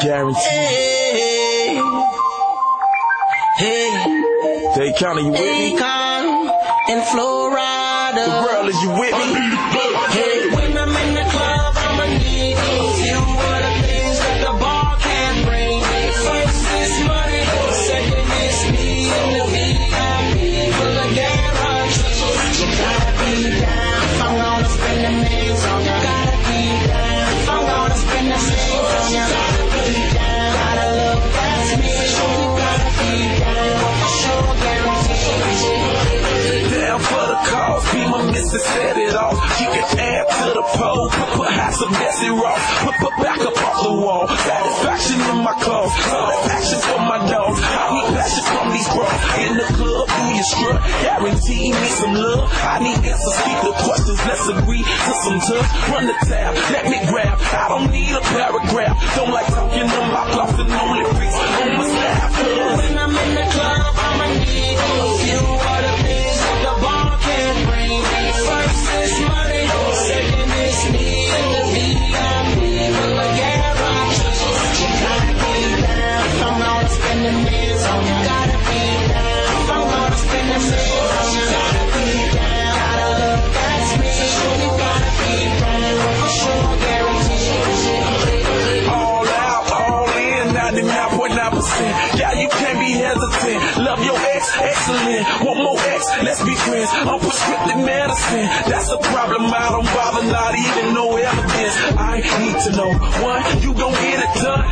Guaranteed. Hey, hey. Dade County, you with me? Dade in Florida. The world, is you with me? Hey, when I'm in the club, I'ma need a few of the things that the bar can't bring. First is money, second is me and the VIP for the garage. You gotta be down if I'm gonna spend the names on you. Gotta be down if I'm gonna spend the names on you. Gotta be down, gotta look past me. You gotta be down, for sure, guaranteed. Down for the cause, be my missus, set it off. She can add to the pole, put half some messy raw. Put back up off the wall, satisfaction in my clothes. Satisfaction for my dogs, I need passion from these bros. In the club, do you strut? Guarantee me some love. I need answers, keep the questions, let's agree to some touch. Run the tab, let me grab. I don't need a paragraph. Don't like talking on my cloth and only freaks on my staff. When I'm in the club, I'ma need a few of the things that the bar can't bring. First is money, second is me and the VIP for the garage. You gotta be down if I'm gonna spend the millions on you. Gotta be down if I'm gonna spend the millions on you. Gotta be down, gotta look past me. You gotta be down for sure, guaranteed. All out, all in, 99.9%. Yeah, you can't be hesitant. Love your ex, excellent. One more ex, let's be friends. I'm prescriptive medicine. That's a problem, I don't bother, not even no evidence. I need to know. One, you gon' get it done.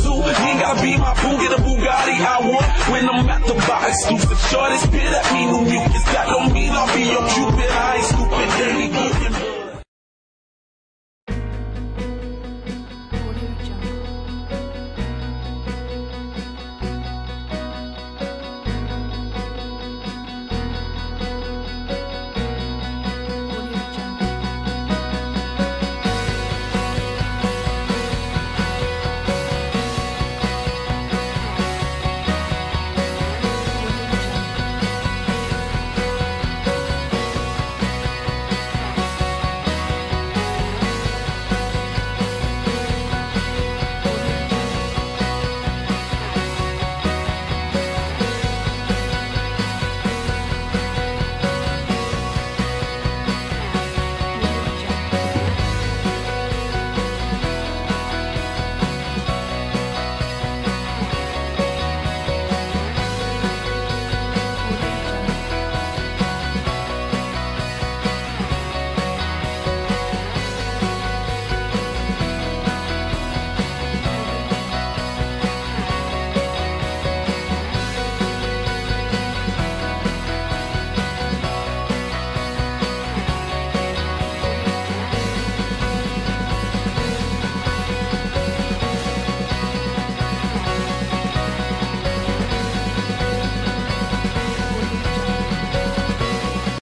Two, you ain't gotta be my boo, get a Bugatti I want. When I'm at the bar, exclusive shorties spit at me, new mutants. That don't mean I'll be your Cupid. I ain't